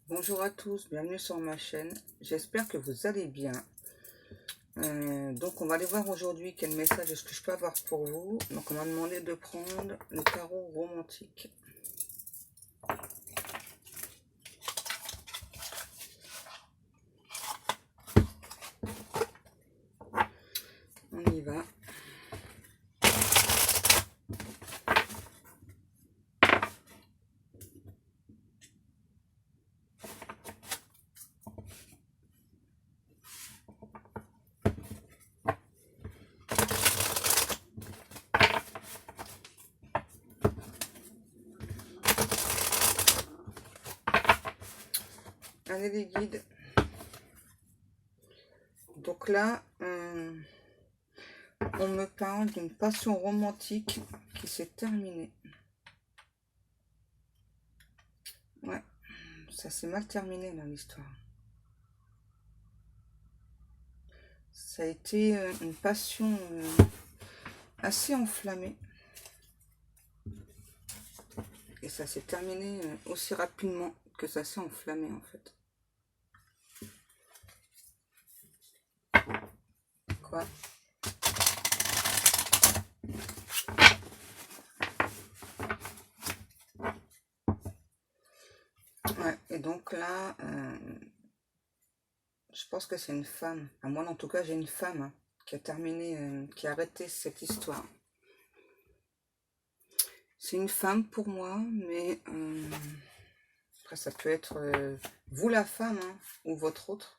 Bonjour à tous, bienvenue sur ma chaîne. J'espère que vous allez bien. Donc on va aller voir aujourd'hui quel message est-ce que je peux avoir pour vous. Donc on m'a demandé de prendre le tarot romantique. On y va. Allez les guides. Donc là, on me parle d'une passion romantique qui s'est terminée. Ouais, ça s'est mal terminé là l'histoire. Ça a été une passion assez enflammée. Et ça s'est terminé aussi rapidement que ça s'est enflammé en fait. Quoi? Ouais, et donc là, je pense que c'est une femme. À moi, en tout cas, j'ai une femme qui a terminé, qui a arrêté cette histoire. C'est une femme pour moi, mais après, ça peut être vous la femme ou votre autre.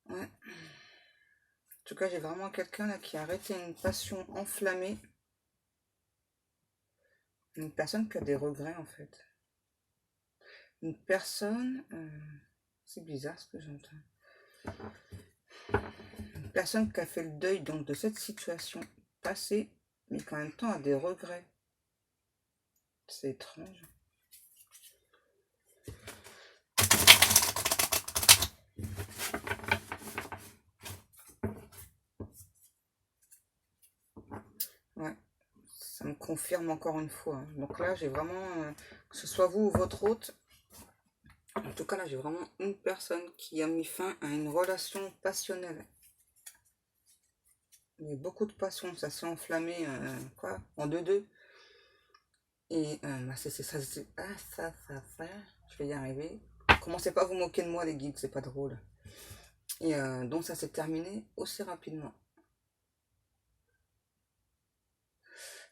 Ouais. En tout cas, j'ai vraiment quelqu'un là qui a arrêté une passion enflammée. Une personne qui a des regrets en fait. Une personne, c'est bizarre ce que j'entends. Une personne qui a fait le deuil donc de cette situation passée, mais qui en même temps a des regrets. C'est étrange. Ouais, ça me confirme encore une fois. Donc là, j'ai vraiment, que ce soit vous ou votre hôte, en tout cas là, j'ai vraiment une personne qui a mis fin à une relation passionnelle. Il y a beaucoup de passion, ça s'est enflammé, quoi, en deux-deux. Et bah, c'est ça, je vais y arriver. Commencez pas à vous moquer de moi les guides, c'est pas drôle. Et donc ça s'est terminé aussi rapidement.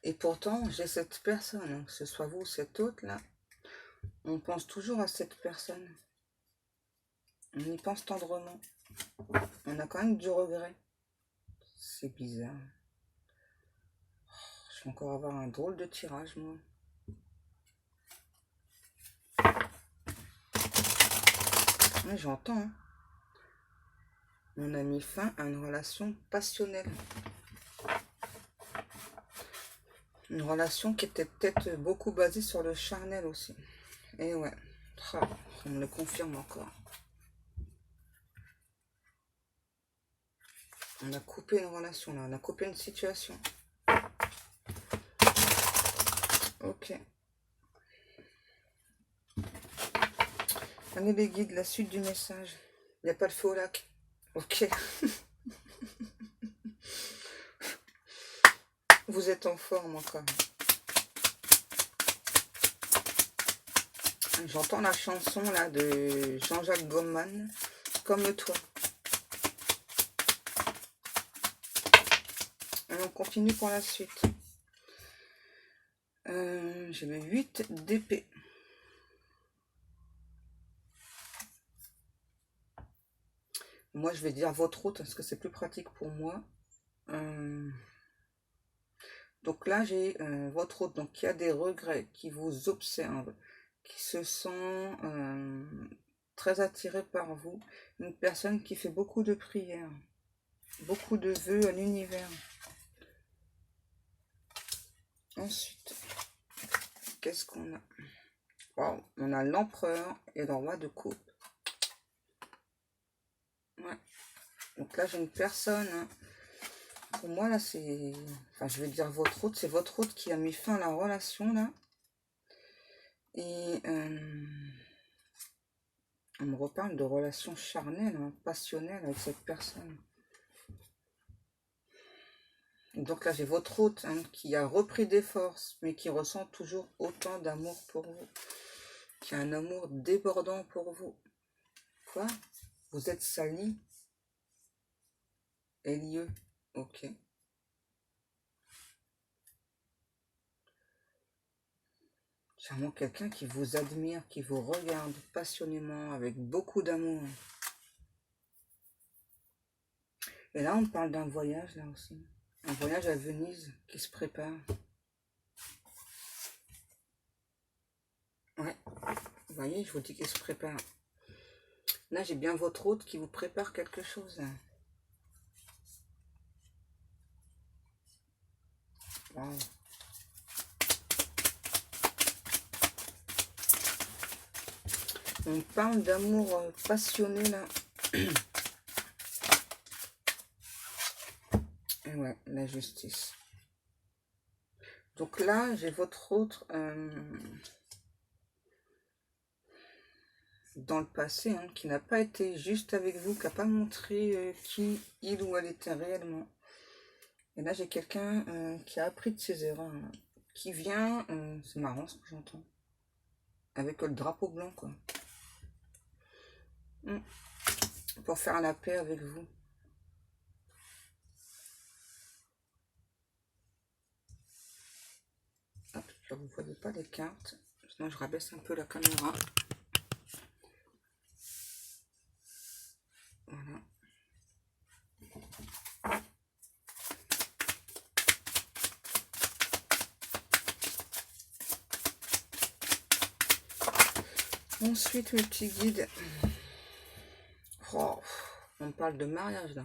Et pourtant, j'ai cette personne, que ce soit vous ou cet autre là, on pense toujours à cette personne. On y pense tendrement. On a quand même du regret. C'est bizarre. Je vais encore avoir un drôle de tirage, moi. Oui, j'entends. Hein. On a mis fin à une relation passionnelle. Une relation qui était peut-être beaucoup basée sur le charnel aussi. Et ouais, on me le confirme encore. On a coupé une relation là, on a coupé une situation. Ok. Allez les guides, la suite du message. Il n'y a pas le feu au lac. Ok. Vous êtes en forme encore. J'entends la chanson là de Jean-Jacques Goldman, Comme toi. Et on continue pour la suite. J'ai le 8 d'épée. Moi, je vais dire votre route parce que c'est plus pratique pour moi. Donc là, j'ai votre route. Donc, il y a des regrets qui vous observent, qui se sent très attiré par vous. Une personne qui fait beaucoup de prières, beaucoup de vœux à l'univers. Ensuite, qu'est-ce qu'on a? Wow, on a l'empereur et le roi de coupe. Ouais. Donc là, j'ai une personne. Pour moi, là, c'est... Enfin, je vais dire votre route. C'est votre route qui a mis fin à la relation, là. Et on me reparle de relations charnelles, hein, passionnelles avec cette personne. Donc là, j'ai votre hôte hein, qui a repris des forces, mais qui ressent toujours autant d'amour pour vous. Qui a un amour débordant pour vous. Quoi? Vous êtes sali? Lieu. Ok. C'est vraiment quelqu'un qui vous admire, qui vous regarde passionnément, avec beaucoup d'amour. Et là, on parle d'un voyage, là aussi. Un voyage à Venise qui se prépare. Ouais, vous voyez, je vous dis qu'il se prépare. Là, j'ai bien votre hôte qui vous prépare quelque chose. Wow. On parle d'amour passionné, là. Et ouais, la justice. Donc là, j'ai votre autre dans le passé, hein, qui n'a pas été juste avec vous, qui n'a pas montré qui il ou elle était réellement. Et là, j'ai quelqu'un qui a appris de ses erreurs, hein, qui vient, c'est marrant ce que j'entends, avec le drapeau blanc, quoi. Pour faire la paix avec vous. Hop, là, vous ne voyez pas les cartes, sinon je rabaisse un peu la caméra. Voilà. Ensuite, le petit guide. Oh, on parle de mariage là.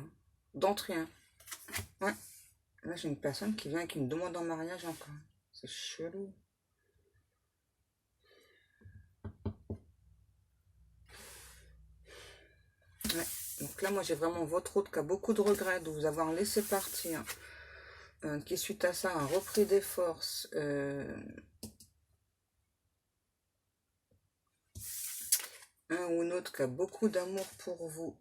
D'entrée. Hein. Ouais. Là, j'ai une personne qui vient avec une demande en mariage encore. C'est chelou. Ouais. Donc là, moi, j'ai vraiment votre autre qui a beaucoup de regrets de vous avoir laissé partir. Qui, suite à ça, a repris des forces. Un ou une autre qui a beaucoup d'amour pour vous.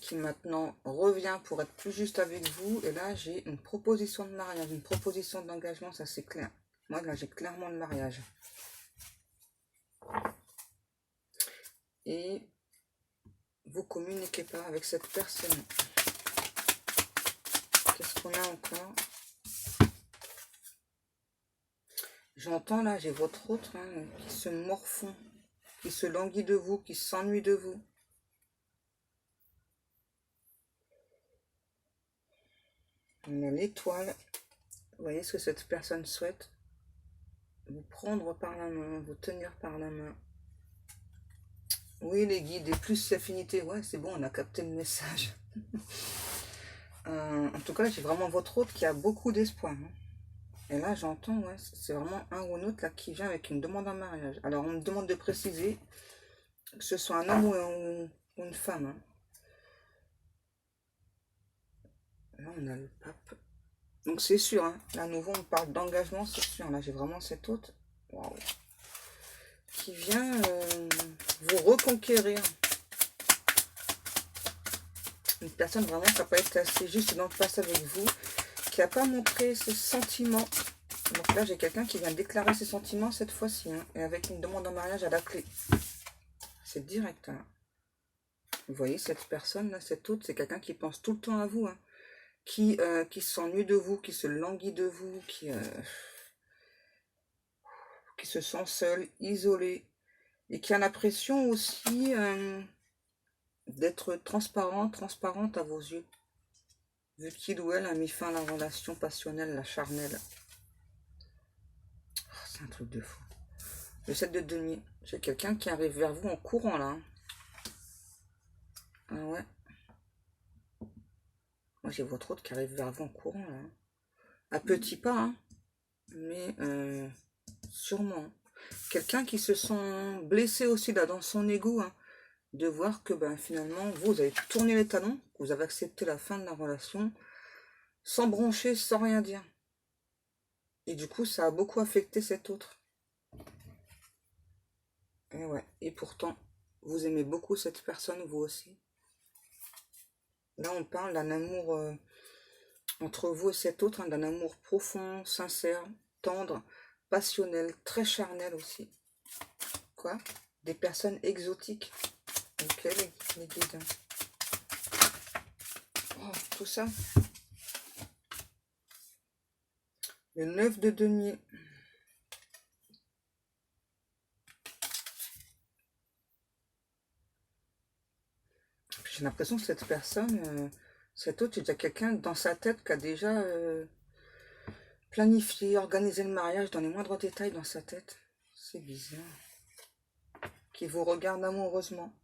Qui maintenant revient pour être plus juste avec vous. Et là, j'ai une proposition de mariage, une proposition d'engagement, ça c'est clair. Moi, là, j'ai clairement le mariage. Et vous communiquez pas avec cette personne. Qu'est-ce qu'on a encore? J'entends là, j'ai votre autre hein, qui se morfond, qui se languit de vous, qui s'ennuie de vous. On a l'étoile. Vous voyez ce que cette personne souhaite? Vous prendre par la main, vous tenir par la main. Oui, les guides, et plus affinité. Ouais, c'est bon, on a capté le message. En tout cas, j'ai vraiment votre autre qui a beaucoup d'espoir. Hein. Et là, j'entends, ouais, c'est vraiment un ou un autre là, qui vient avec une demande en mariage. Alors, on me demande de préciser que ce soit un homme ou une femme. Hein. Là, on a le pape. Donc, c'est sûr. Hein. Là, à nouveau, on parle d'engagement, c'est sûr. Là, j'ai vraiment cet autre. Waouh. Qui vient vous reconquérir. Une personne vraiment qui n'a pas été assez juste dans le passé avec vous, qui n'a pas montré ses sentiments. Donc là, j'ai quelqu'un qui vient déclarer ses sentiments cette fois-ci, hein, et avec une demande en mariage à la clé. C'est direct. Hein. Vous voyez, cette personne-là, cette autre, c'est quelqu'un qui pense tout le temps à vous, hein, qui s'ennuie de vous, qui se languit de vous, qui se sent seul, isolé, et qui a l'impression aussi d'être transparente à vos yeux, vu qu'il ou elle a mis fin à la relation passionnelle, la charnelle. Oh, c'est un truc de fou. Le 7 de denier, j'ai quelqu'un qui arrive vers vous en courant, là. Ah ouais. Moi, j'ai votre autre qui arrive vers vous en courant, là. À petits pas, hein. Mais sûrement. Quelqu'un qui se sent blessé aussi, là, dans son ego, hein. De voir que ben, finalement, vous avez tourné les talons, vous avez accepté la fin de la relation, sans broncher, sans rien dire. Et du coup, ça a beaucoup affecté cet autre. Et ouais. Et pourtant, vous aimez beaucoup cette personne, vous aussi. Là, on parle d'un amour entre vous et cet autre, hein, d'un amour profond, sincère, tendre, passionnel, très charnel aussi. Quoi? Des personnes exotiques. Ok, les guides. Oh, tout ça. Le 9 de denier. J'ai l'impression que cette personne, cet autre, c'est déjà quelqu'un dans sa tête qui a déjà planifié, organisé le mariage dans les moindres détails dans sa tête. C'est bizarre. Qui vous regarde amoureusement.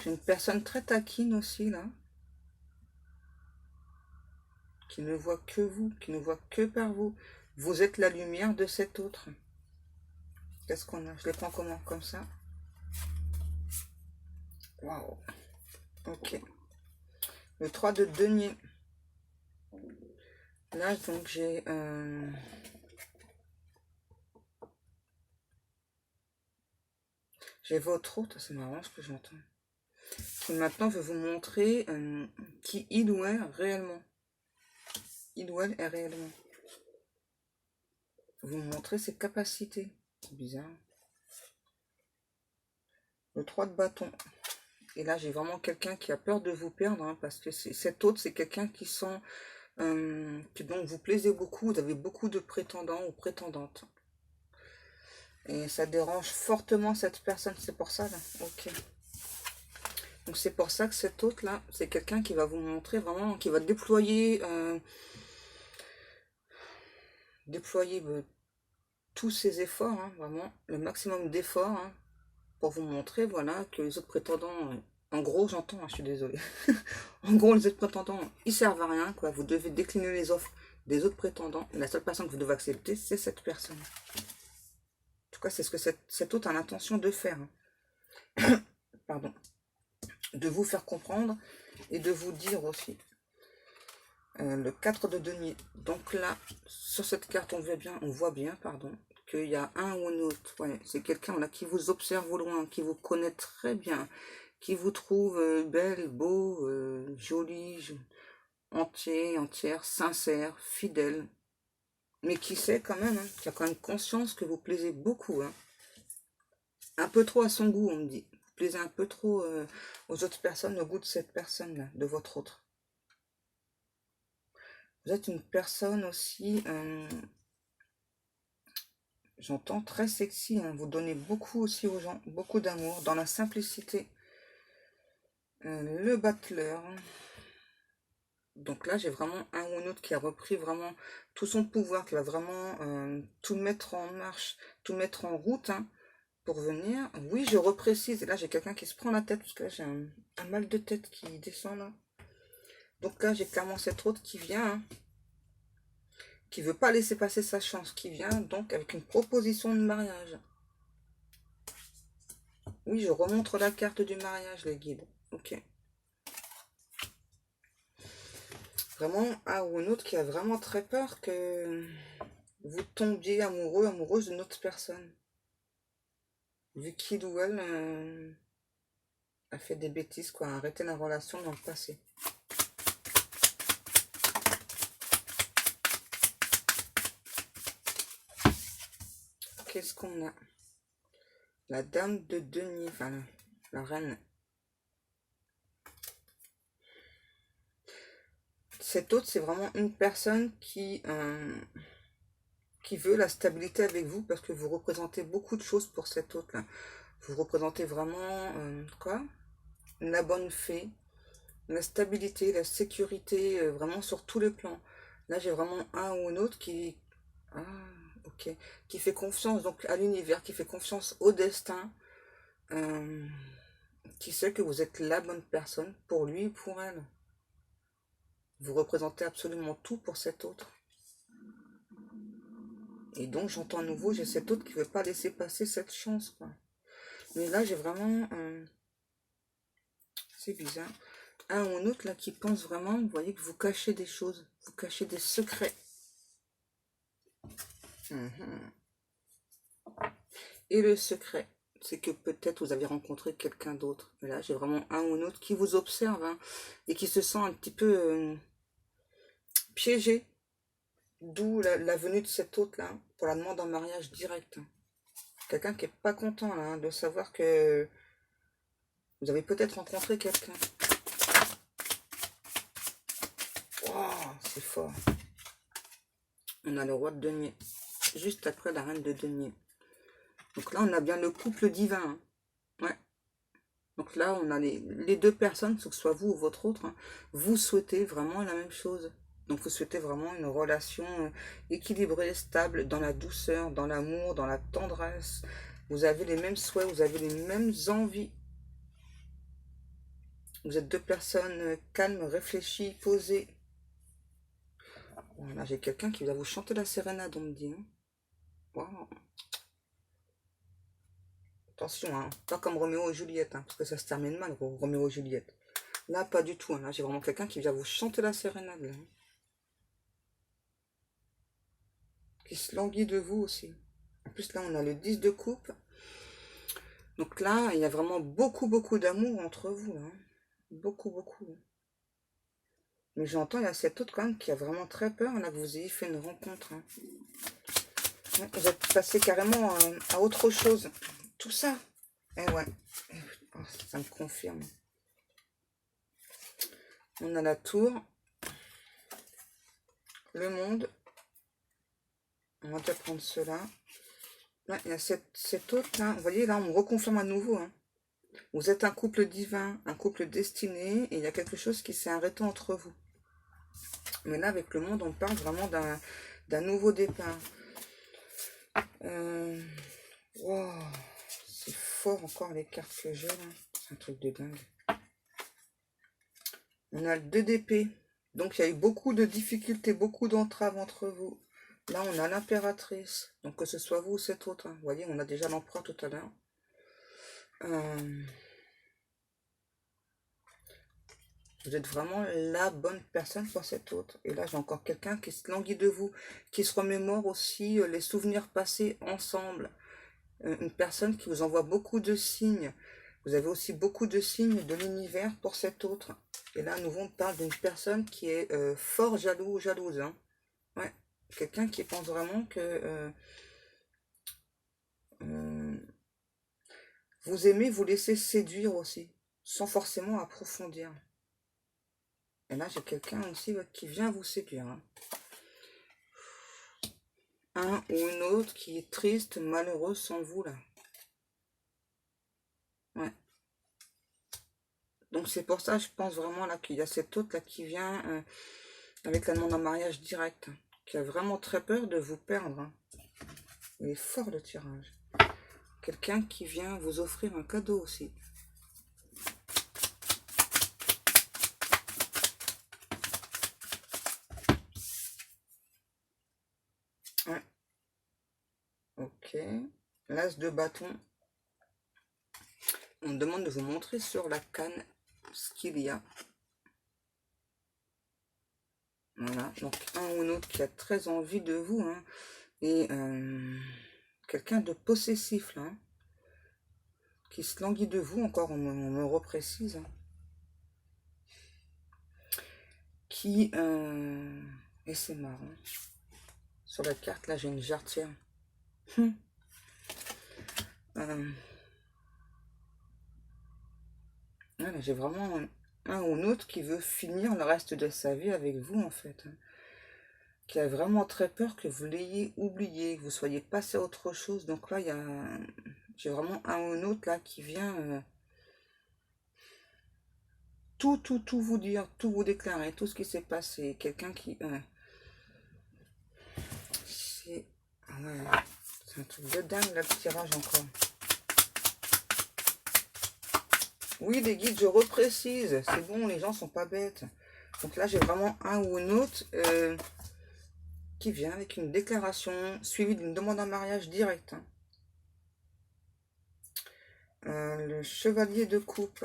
J'ai une personne très taquine aussi, là. Qui ne voit que vous, qui ne voit que par vous. Vous êtes la lumière de cet autre. Qu'est-ce qu'on a? Je les prends comment? Comme ça. Waouh. Ok. Le 3 de denier. Là, donc, j'ai... j'ai votre autre. C'est marrant ce que j'entends. Qui maintenant veut vous montrer qui il ou elle réellement. Il ou elle est réellement. Vous montrez ses capacités. C'est bizarre. Le 3 de bâton. Et là, j'ai vraiment quelqu'un qui a peur de vous perdre, hein, parce que cet autre, c'est quelqu'un qui sent que donc vous plaisez beaucoup, vous avez beaucoup de prétendants ou prétendantes. Et ça dérange fortement cette personne, c'est pour ça, là. Ok. Donc c'est pour ça que cet autre-là, c'est quelqu'un qui va vous montrer vraiment, qui va déployer, tous ses efforts, hein, vraiment, le maximum d'efforts, hein, pour vous montrer, voilà, que les autres prétendants, en gros, j'entends, hein, je suis désolée, en gros, les autres prétendants, ils servent à rien, quoi, vous devez décliner les offres des autres prétendants, et la seule personne que vous devez accepter, c'est cette personne. En tout cas, c'est ce que cet autre a l'intention de faire, hein. Pardon, de vous faire comprendre, et de vous dire aussi. Le 4 de denier, donc là, sur cette carte, on voit bien, pardon, qu'il y a un ou un autre, ouais, c'est quelqu'un là qui vous observe au loin, qui vous connaît très bien, qui vous trouve belle, beau, jolie, entière, sincère, fidèle, mais qui sait quand même, hein, qui a quand même conscience que vous plaisez beaucoup, hein. Un peu trop à son goût, on me dit. Vous plaisez un peu trop aux autres personnes, au goût de cette personne-là, de votre autre. Vous êtes une personne aussi, j'entends, très sexy, hein. Vous donnez beaucoup aussi aux gens, beaucoup d'amour, dans la simplicité. Le battleur. Donc là, j'ai vraiment un ou un autre qui a repris vraiment tout son pouvoir, qui va vraiment tout mettre en marche, tout mettre en route, hein, pour venir. Oui, je reprécise. Et là, j'ai quelqu'un qui se prend la tête, parce que là, j'ai un mal de tête qui descend là. Donc là, j'ai clairement cette autre qui vient, hein, qui veut pas laisser passer sa chance, qui vient donc avec une proposition de mariage. Oui, je remontre la carte du mariage, les guides. Ok. Vraiment, un ou une autre qui a vraiment très peur que vous tombiez amoureux, amoureuse d'une autre personne. Vu qu'il ou elle a fait des bêtises, quoi, a arrêté la relation dans le passé. Qu'est-ce qu'on a? La dame de denier, enfin la reine. Cet autre, c'est vraiment une personne qui veut la stabilité avec vous parce que vous représentez beaucoup de choses pour cet autre-là. Vous représentez vraiment, quoi? La bonne fée, la stabilité, la sécurité, vraiment sur tous les plans. Là, j'ai vraiment un ou une autre qui... Ah, ok. Qui fait confiance donc à l'univers, qui fait confiance au destin, euh, qui sait que vous êtes la bonne personne pour lui et pour elle. Vous représentez absolument tout pour cet autre. Et donc, j'entends à nouveau, j'ai cet autre qui ne veut pas laisser passer cette chance, quoi. Mais là, j'ai vraiment... c'est bizarre. Un ou un autre, là, qui pense vraiment, vous voyez, que vous cachez des choses. Vous cachez des secrets. Et le secret, c'est que peut-être vous avez rencontré quelqu'un d'autre. Et là, j'ai vraiment un ou un autre qui vous observe, hein, et qui se sent un petit peu piégé. D'où la venue de cet autre-là pour la demande en mariage direct. Quelqu'un qui est pas content là, hein, de savoir que vous avez peut-être rencontré quelqu'un. Wow, c'est fort. On a le roi de denier, juste après la reine de denier. Donc là, on a bien le couple divin. Hein. Ouais. Donc là, on a les deux personnes, que ce soit vous ou votre autre, hein, vous souhaitez vraiment la même chose. Donc vous souhaitez vraiment une relation équilibrée, stable, dans la douceur, dans l'amour, dans la tendresse. Vous avez les mêmes souhaits, vous avez les mêmes envies. Vous êtes deux personnes calmes, réfléchies, posées. Voilà, j'ai quelqu'un qui va vous chanter la sérénade, on me dit. Hein. Wow. Attention, hein, pas comme Roméo et Juliette, hein, parce que ça se termine mal, Roméo et Juliette. Là, pas du tout. Hein, là, j'ai vraiment quelqu'un qui vient vous chanter la sérénade. Là, hein. Qui se languit de vous aussi. En plus, là, on a le 10 de coupe. Donc là, il y a vraiment beaucoup, beaucoup d'amour entre vous. Hein. Beaucoup, beaucoup. Mais j'entends, il y a cet autre quand même qui a vraiment très peur là, que vous ayez fait une rencontre. Hein. Vous êtes passé carrément à autre chose. Tout ça. Eh ouais. Oh, ça me confirme. On a la tour. Le monde. On va déjà prendre cela. Là, il y a cet autre là. Vous voyez, là, on me reconfirme à nouveau. Hein. Vous êtes un couple divin, un couple destiné. Et il y a quelque chose qui s'est arrêté entre vous. Mais là, avec le monde, on parle vraiment d'un nouveau départ. Wow, c'est fort encore les cartes que j'ai là. C'est un truc de dingue. On a le 2 d'épée. Donc, il y a eu beaucoup de difficultés, beaucoup d'entraves entre vous. Là, on a l'impératrice. Donc, que ce soit vous ou cet autre. Hein. Vous voyez, on a déjà l'empereur tout à l'heure. Vous êtes vraiment la bonne personne pour cet autre. Et là, j'ai encore quelqu'un qui se languit de vous, qui se remémore aussi les souvenirs passés ensemble. Une personne qui vous envoie beaucoup de signes. Vous avez aussi beaucoup de signes de l'univers pour cet autre. Et là, à nouveau, on parle d'une personne qui est fort jaloux ou jalouse. Hein. Ouais. Quelqu'un qui pense vraiment que vous aimez vous laisser séduire aussi, sans forcément approfondir. Et là, j'ai quelqu'un aussi qui vient vous séduire. Hein. Un ou une autre qui est triste, malheureux sans vous, là. Ouais. Donc, c'est pour ça, je pense vraiment là qu'il y a cet autre là qui vient avec la demande en mariage direct, hein, qui a vraiment très peur de vous perdre. Hein. Il est fort le tirage. Quelqu'un qui vient vous offrir un cadeau aussi. Ouais. Ok. L'as de bâton. On me demande de vous montrer sur la canne ce qu'il y a. Voilà. Donc, un ou une autre qui a très envie de vous. Hein. Et quelqu'un de possessif, là. Hein, qui se languit de vous, encore, on me reprécise. Hein. Qui... et c'est marrant. Sur la carte, là, j'ai une jarretière. Voilà, j'ai vraiment un ou un autre qui veut finir le reste de sa vie avec vous, en fait. Hein. Qui a vraiment très peur que vous l'ayez oublié, que vous soyez passé à autre chose. Donc là, j'ai vraiment un ou un autre là qui vient tout vous dire, tout vous déclarer, tout ce qui s'est passé. Quelqu'un qui... c'est un truc de dingue, là, le tirage encore. Oui, les guides, je reprécise. C'est bon, les gens sont pas bêtes. Donc là, j'ai vraiment un ou une autre qui vient avec une déclaration suivie d'une demande en mariage direct. Hein. Le chevalier de coupe.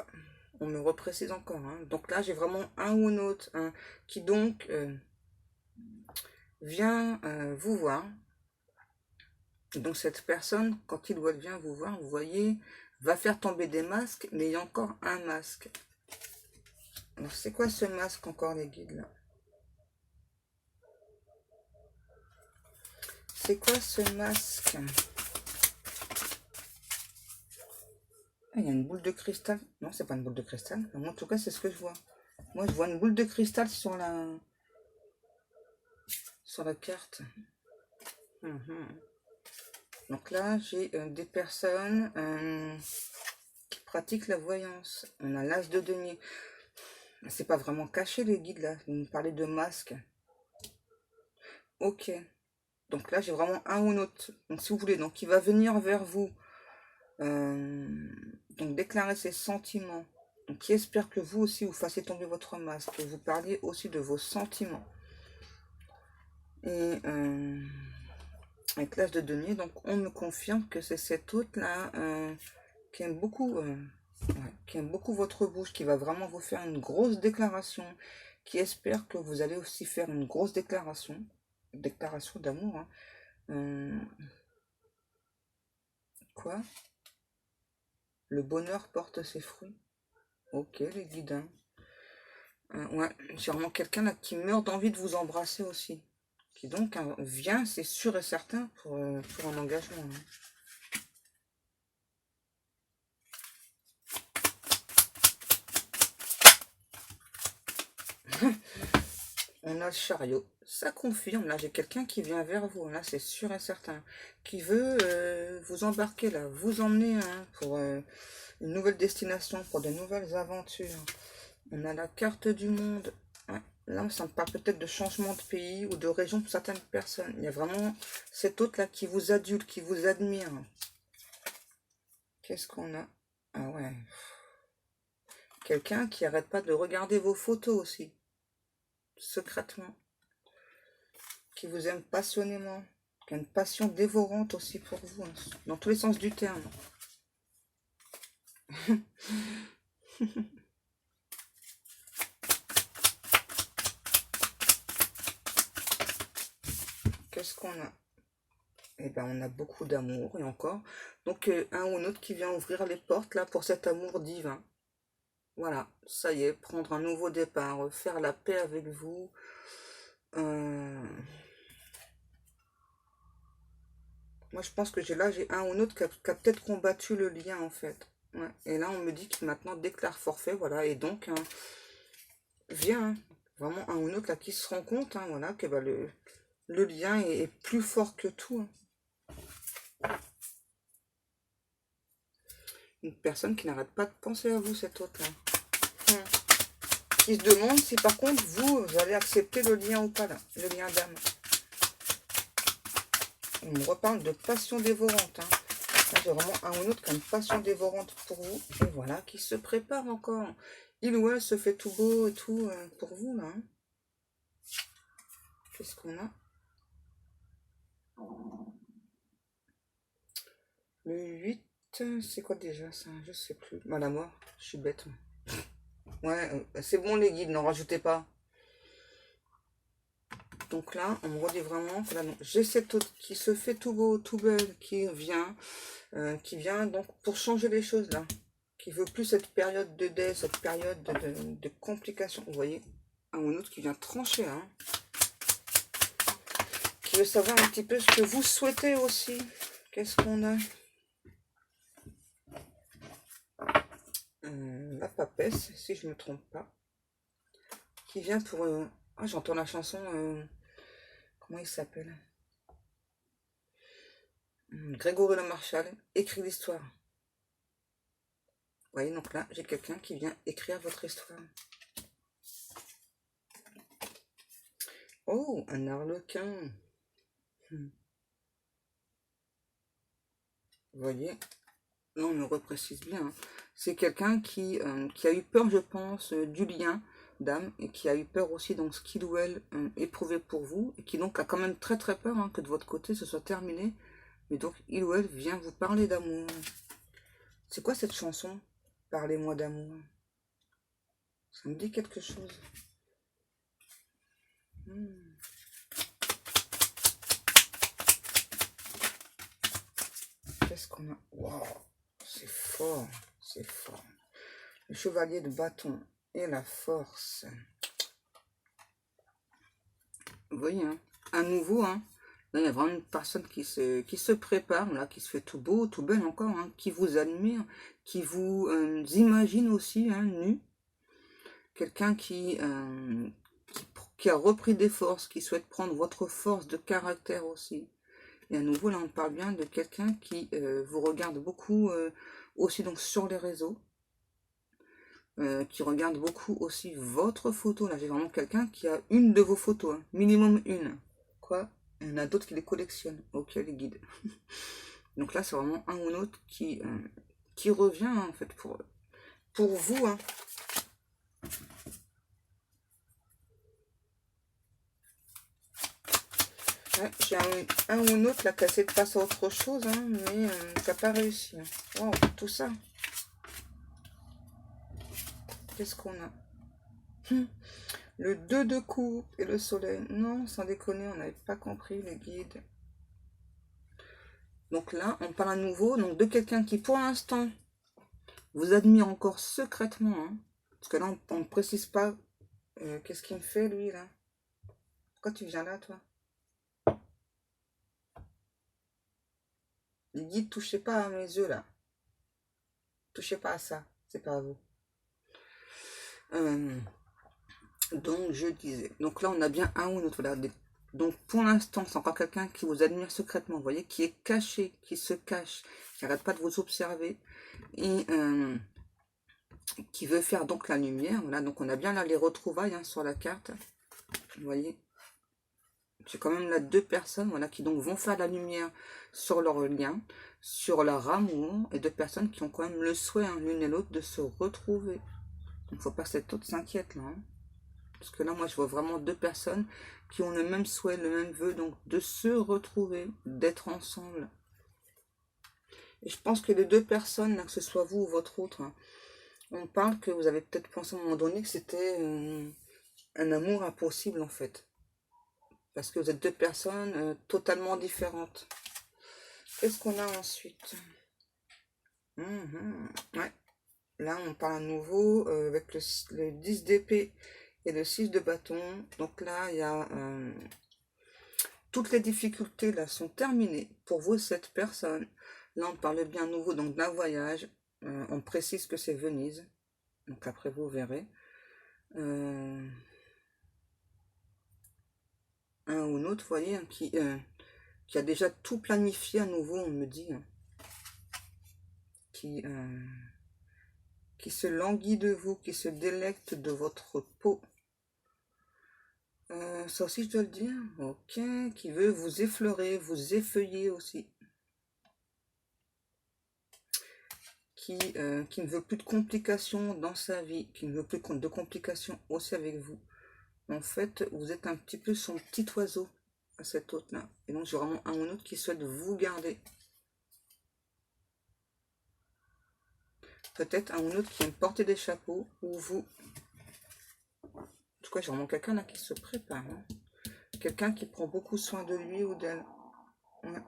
On me reprécise encore. Hein. Donc là, j'ai vraiment un ou une autre hein, qui donc vient vous voir Donc cette personne, quand il ou elle vient vous voir, vous voyez, va faire tomber des masques, mais il y a encore un masque. Alors c'est quoi ce masque encore, les guides, là? C'est quoi ce masque? Ah, il y a une boule de cristal. Non, c'est pas une boule de cristal. Moi, en tout cas, c'est ce que je vois. Moi, je vois une boule de cristal sur la carte. Mhm. Donc là, j'ai des personnes qui pratiquent la voyance. On a l'as de denier. C'est pas vraiment caché, les guides, là. Vous me parlez de masque. Ok. Donc là, j'ai vraiment un ou un autre. Donc, si vous voulez, donc il va venir vers vous. Donc, déclarer ses sentiments. Donc, qui espère que vous aussi, vous fassiez tomber votre masque. Que vous parliez aussi de vos sentiments. Et avec l'as de denier, donc on me confirme que c'est cet hôte-là qui aime beaucoup... qui aime beaucoup votre bouche, qui va vraiment vous faire une grosse déclaration, qui espère que vous allez aussi faire une grosse déclaration d'amour. Hein. Quoi? Le bonheur porte ses fruits. Ok, les guides. Hein. Ouais, j'ai vraiment quelqu'un là qui meurt d'envie de vous embrasser aussi. Qui donc vient, c'est sûr et certain, pour un engagement. Hein. On a le chariot. Ça confirme, là j'ai quelqu'un qui vient vers vous, là c'est sûr et certain. Qui veut vous embarquer là, vous emmener hein, pour une nouvelle destination, pour de nouvelles aventures. On a la carte du monde. Ouais, là, ça me parle peut-être de changement de pays ou de région pour certaines personnes. Il y a vraiment cet hôte-là qui vous adule, qui vous admire. Qu'est-ce qu'on a? Ah ouais. Quelqu'un qui arrête pas de regarder vos photos aussi, secrètement. Qui vous aime passionnément. Qui a une passion dévorante aussi pour vous, hein, dans tous les sens du terme. Qu'est-ce qu'on a? Eh ben, on a beaucoup d'amour, et encore. Donc, un ou un autre qui vient ouvrir les portes, là, pour cet amour divin. Voilà, ça y est, prendre un nouveau départ, faire la paix avec vous. Euh, Moi, je pense que j'ai un ou un autre qui a peut-être combattu le lien, en fait. Ouais. Et là, on me dit qu'il maintenant déclare forfait, voilà. Et donc, hein, vient, hein, vraiment un ou un autre, là, qui se rend compte, hein, voilà, que bah, le lien est plus fort que tout. Hein. Une personne qui n'arrête pas de penser à vous, cette autre-là. Hum. Qui se demande si, par contre, vous allez accepter le lien ou pas, là, le lien d'âme. On me reparle de passion dévorante. Hein. Là, j'ai vraiment un ou autre qui a une passion dévorante pour vous. Et voilà, qui se prépare encore. Il ou elle se fait tout beau et tout pour vous, là. Hein. Qu'est-ce qu'on a? Le 8, c'est quoi déjà ça? Je sais plus. Bah, la mort, je suis bête. Ouais, c'est bon les guides, n'en rajoutez pas. Donc là, on me redit vraiment que là, j'ai cette autre qui se fait tout beau, tout belle, qui vient donc pour changer les choses là. Qui veut plus cette période de deuil, cette période de complications. Vous voyez, un ou autre qui vient trancher, hein. Qui veut savoir un petit peu ce que vous souhaitez aussi. Qu'est-ce qu'on a? La papesse, si je ne me trompe pas. Qui vient pour... Ah, j'entends la chanson... comment il s'appelle? Grégory Le Marchal, écrit l'histoire. Vous voyez, donc là, j'ai quelqu'un qui vient écrire votre histoire. Oh, un arlequin. Vous voyez, là, on me reprécise bien. Hein. C'est quelqu'un qui a eu peur, je pense, du lien d'âme et qui a eu peur aussi dans ce qu'il ou elle éprouvait pour vous et qui donc a quand même très très peur hein, que de votre côté ce soit terminé. Mais donc, il ou elle vient vous parler d'amour. C'est quoi cette chanson? Parlez-moi d'amour. Ça me dit quelque chose. Qu'est-ce qu'on a? Waouh, c'est fort, c'est fort. Le chevalier de bâton et la force. Vous voyez, hein, à nouveau, hein, là, il y a vraiment une personne qui se prépare, là, qui se fait tout beau, tout belle encore, hein, qui vous admire, qui vous imagine aussi, hein, nu. Quelqu'un qui a repris des forces, qui souhaite prendre votre force de caractère aussi. Et à nouveau, là, on parle bien de quelqu'un qui vous regarde beaucoup aussi donc sur les réseaux, qui regarde beaucoup aussi votre photo. Là, j'ai vraiment quelqu'un qui a une de vos photos, hein, minimum une. Quoi? Il y en a d'autres qui les collectionnent. Ok, les guides. Donc là, c'est vraiment un ou l'autre qui revient, hein, en fait, pour vous. Hein. Ouais, j'ai un ou l'autre là qui a essayé de passer à autre chose, hein, mais qui n'a pas réussi. Hein. Wow, tout ça. Qu'est-ce qu'on a? Le 2 de coupe et le soleil. Non, sans déconner, on n'avait pas compris les guides. Donc là, on parle à nouveau donc, de quelqu'un qui, pour l'instant, vous admire encore secrètement. Hein, parce que là, on ne précise pas qu'est-ce qu'il me fait, lui, là. Pourquoi tu viens là, toi? Les guides, touchez pas à mes yeux, là. Touchez pas à ça. C'est pas à vous. Donc, je disais. Donc là, on a bien un ou l'autre. Voilà. Donc, pour l'instant, c'est encore quelqu'un qui vous admire secrètement, vous voyez, qui est caché, qui se cache, qui n'arrête pas de vous observer et qui veut faire donc la lumière. Voilà, donc on a bien là les retrouvailles hein, sur la carte. Vous voyez, j'ai quand même là deux personnes, voilà, qui donc vont faire la lumière sur leur lien, sur leur amour, et deux personnes qui ont quand même le souhait, hein, l'une et l'autre, de se retrouver. Donc, faut pas que cette autre s'inquiète là. Hein. Parce que là, moi, je vois vraiment deux personnes qui ont le même souhait, le même vœu, donc de se retrouver, d'être ensemble. Et je pense que les deux personnes, là, que ce soit vous ou votre autre, hein, on parle que vous avez peut-être pensé à un moment donné que c'était un amour impossible, en fait. Parce que vous êtes deux personnes totalement différentes. Qu'est-ce qu'on a ensuite? Ouais. Là, on parle à nouveau avec le 10 d'épée et le 6 de bâton. Donc là, il y a... toutes les difficultés là sont terminées pour vous, cette personne. Là, on parle bien à nouveau donc d'un voyage. On précise que c'est Venise. Donc après, vous verrez. Un ou l'autre, vous voyez, hein, qui a déjà tout planifié à nouveau, on me dit. Hein, qui se languit de vous, qui se délecte de votre peau. Ça aussi, je dois le dire. Ok, qui veut vous effleurer, vous effeuiller aussi. Qui ne veut plus de complications dans sa vie, qui ne veut plus de complications aussi avec vous. En fait, vous êtes un petit peu son petit oiseau à cet autre-là. Et donc, j'ai vraiment un ou l'autre qui souhaite vous garder. Peut-être un ou l'autre qui aime porter des chapeaux, ou vous. En tout cas, j'ai vraiment quelqu'un là qui se prépare. Hein. Quelqu'un qui prend beaucoup soin de lui ou d'elle. Ouais.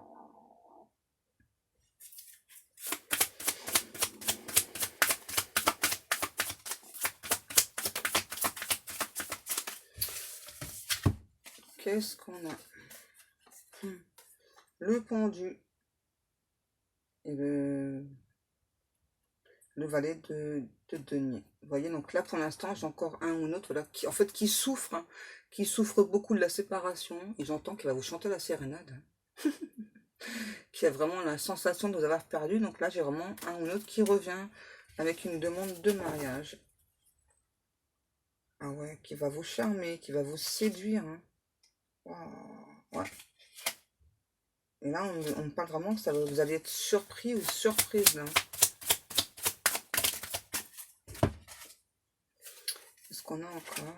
Qu'est-ce qu'on a? Le pendu et le valet de denier. Vous voyez, donc là, pour l'instant, j'ai encore un ou l'autre voilà, qui, en fait, qui souffre, hein, qui souffre beaucoup de la séparation. Et j'entends qu'il va vous chanter la sérénade. Hein, qui a vraiment la sensation de vous avoir perdu. Donc là, j'ai vraiment un ou l'autre qui revient avec une demande de mariage. Ah ouais, qui va vous charmer, qui va vous séduire. Hein. Wow. Ouais. Et là, on parle vraiment que ça, vous allez être surpris ou surprise. Là. Qu'est-ce qu'on a encore?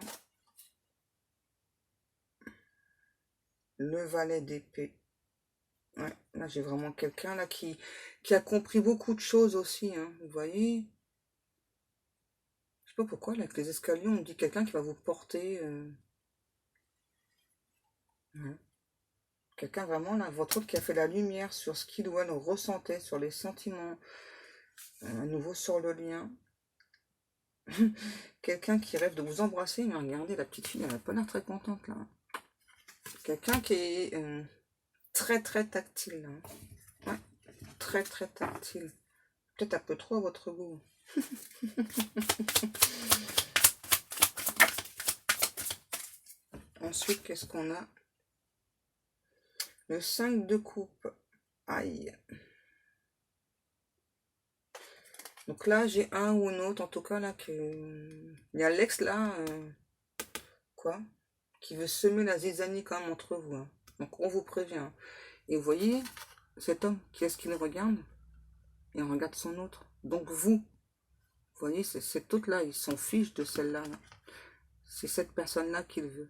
Le valet d'épée. Ouais, là, j'ai vraiment quelqu'un là qui a compris beaucoup de choses aussi. Hein, vous voyez? Je sais pas pourquoi, là, avec les escaliers, on dit quelqu'un qui va vous porter. Ouais. Quelqu'un vraiment, là, votre autre qui a fait la lumière sur ce qu'il ou elle ressentait, sur les sentiments, à nouveau sur le lien. Quelqu'un qui rêve de vous embrasser, mais regardez, la petite fille, elle n'a pas l'air très contente, là. Quelqu'un qui est très très tactile, là. Ouais, très très tactile. Peut-être un peu trop à votre goût. Ensuite, qu'est-ce qu'on a? Le 5 de coupe. Aïe. Donc là, j'ai un ou une autre, en tout cas, là, il y a l'ex, là, quoi, qui veut semer la zizanie quand même entre vous. Hein. Donc, on vous prévient. Et vous voyez, cet homme, qui est-ce qu'il regarde? Il regarde son autre. Donc, vous voyez, c'est cet autre-là, il s'en fiche de celle-là. Là. C'est cette personne-là qu'il veut.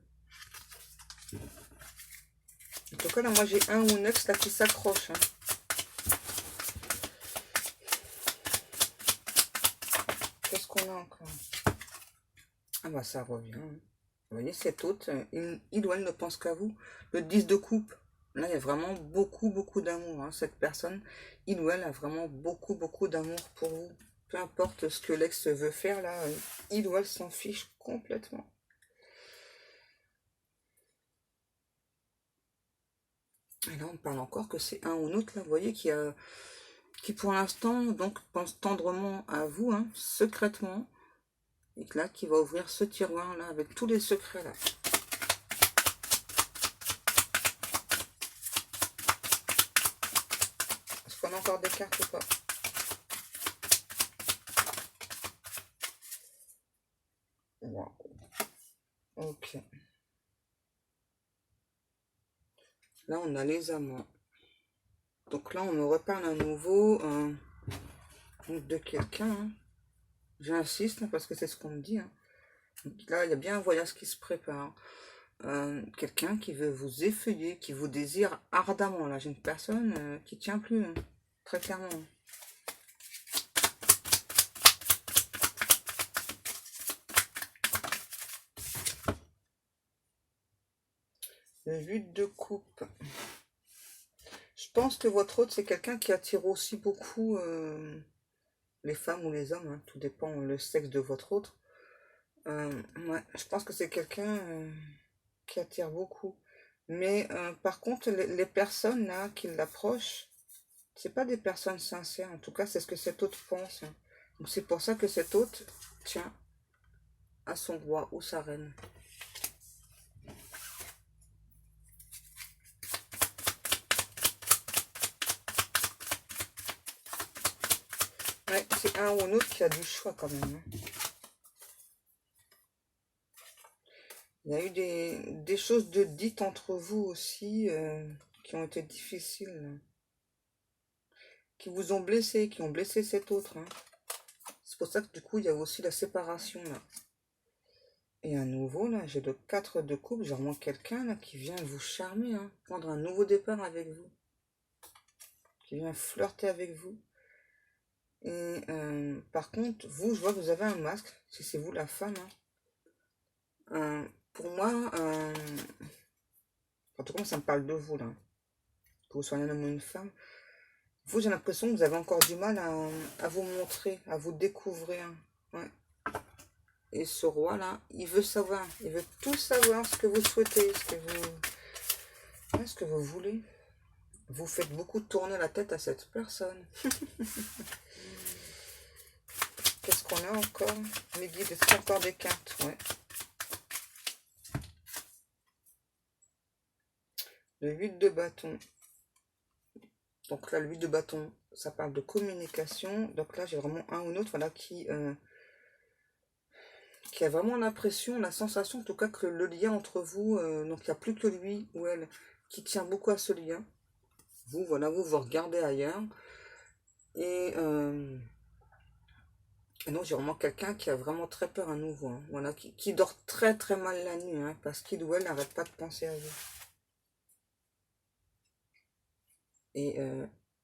En tout cas, là, moi, j'ai un ou une ex, là, qui s'accroche. Hein. Qu'est-ce qu'on a encore? Ah bah ça revient. Hein. Vous voyez, cet autre, il ou elle ne pense qu'à vous. Le 10 de coupe, là, il y a vraiment beaucoup, beaucoup d'amour. Hein. Cette personne, il ou elle a vraiment beaucoup, beaucoup d'amour pour vous. Peu importe ce que l'ex veut faire, là, il ou elle s'en fiche complètement. Et là, on parle encore que c'est un ou l'autre, là, vous voyez, qui pour l'instant, donc, pense tendrement à vous, hein, secrètement. Et là, qui va ouvrir ce tiroir, là, avec tous les secrets, là. Est-ce qu'on a encore des cartes ou pas? Wow. Ok. Là, on a les amants. Donc là, on me reparle à nouveau de quelqu'un. Hein. J'insiste, parce que c'est ce qu'on me dit. Hein. Donc là, il y a bien un voyage qui se prépare. Quelqu'un qui veut vous effeuiller, qui vous désire ardemment. Là, j'ai une personne qui tient plus, hein, très clairement. Le 8 de coupe. Je pense que votre autre, c'est quelqu'un qui attire aussi beaucoup les femmes ou les hommes. Hein, tout dépend le sexe de votre autre. Ouais, je pense que c'est quelqu'un qui attire beaucoup. Mais par contre, les personnes là qui l'approchent, c'est pas des personnes sincères. En tout cas, c'est ce que cet autre pense. Hein. Donc c'est pour ça que cet autre tient à son roi ou sa reine. Ouais, c'est un ou un autre qui a du choix quand même. Hein. Il y a eu des choses de dites entre vous aussi qui ont été difficiles, qui vous ont blessé, qui ont blessé cet autre. Hein. C'est pour ça que du coup, il y a aussi la séparation là. Et à nouveau, là, j'ai le 4 de coupe, j'ai vraiment quelqu'un là qui vient vous charmer, hein, prendre un nouveau départ avec vous. Qui vient flirter avec vous. Et par contre, vous, je vois que vous avez un masque, si c'est vous la femme. Hein. Pour moi, en tout cas, ça me parle de vous là. Que vous soyez un homme ou une femme. Vous, j'ai l'impression que vous avez encore du mal à vous montrer, à vous découvrir. Ouais. Et ce roi-là, il veut savoir. Il veut tout savoir, ce que vous souhaitez, ce que vous voulez. Vous faites beaucoup tourner la tête à cette personne. Qu'est-ce qu'on a encore? Les guides, est-ce qu'il y a encore des cartes? Ouais. Le 8 de bâton. Donc là, le 8 de bâton, ça parle de communication. Donc là, j'ai vraiment un ou une autre, voilà, qui a vraiment l'impression, la sensation, en tout cas, que le lien entre vous, donc il n'y a plus que lui ou elle qui tient beaucoup à ce lien. Vous, voilà, vous regardez ailleurs. Et non, j'ai vraiment quelqu'un qui a vraiment très peur à nouveau. Hein, voilà, qui dort très très mal la nuit, hein, parce qu'il ou elle n'arrête pas de penser à vous. Et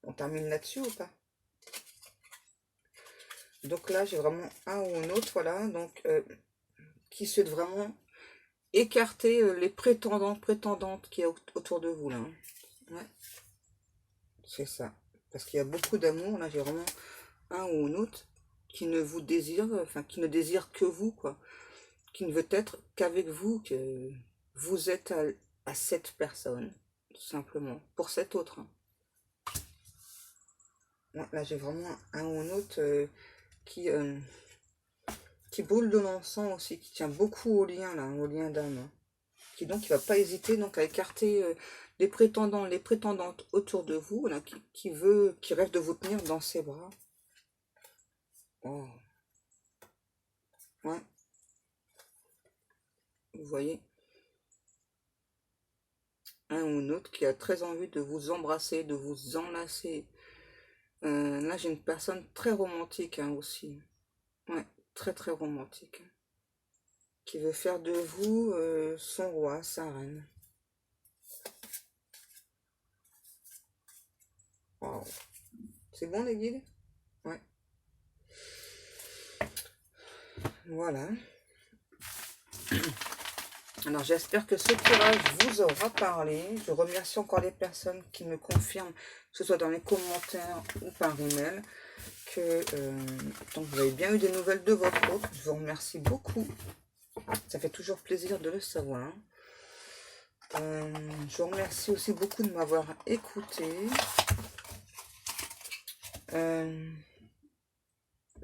on termine là-dessus ou pas? Donc là, j'ai vraiment un ou un autre, voilà, donc qui souhaite vraiment écarter les prétendants, prétendantes qui est autour de vous, là. Hein. Ouais, c'est ça. Parce qu'il y a beaucoup d'amour. Là, j'ai vraiment un ou une autre qui ne vous désire, enfin, qui ne désire que vous, quoi. Qui ne veut être qu'avec vous, que vous êtes à cette personne, tout simplement. Pour cette autre, hein. Ouais, là, j'ai vraiment un ou une autre qui, qui brûle de l'encens aussi, qui tient beaucoup au lien, là, au lien d'âme, hein. Qui donc, il va pas hésiter donc à écarter les prétendants, les prétendantes autour de vous, là, qui rêve de vous tenir dans ses bras. Oh, ouais, vous voyez, un ou une autre qui a très envie de vous embrasser, de vous enlacer. Là, j'ai une personne très romantique, hein, aussi. Ouais, très très romantique. Qui veut faire de vous son roi, sa reine. Wow. C'est bon les guides? Ouais. Voilà. Alors j'espère que ce tirage vous aura parlé. Je remercie encore les personnes qui me confirment, que ce soit dans les commentaires ou par email, que donc vous avez bien eu des nouvelles de votre autre. Je vous remercie beaucoup. Ça fait toujours plaisir de le savoir. Je vous remercie aussi beaucoup de m'avoir écouté.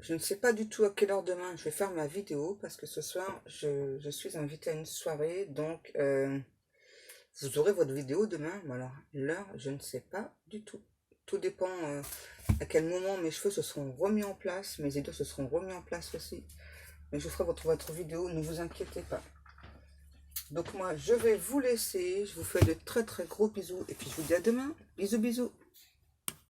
Je ne sais pas du tout à quelle heure demain je vais faire ma vidéo parce que ce soir je suis invitée à une soirée, donc vous aurez votre vidéo demain. Mais alors l'heure, je ne sais pas du tout. Tout dépend à quel moment mes cheveux se seront remis en place, mes idées se seront remis en place aussi. Mais je ferai votre vidéo, ne vous inquiétez pas. Donc moi je vais vous laisser, je vous fais de très très gros bisous et puis je vous dis à demain. Bisous bisous.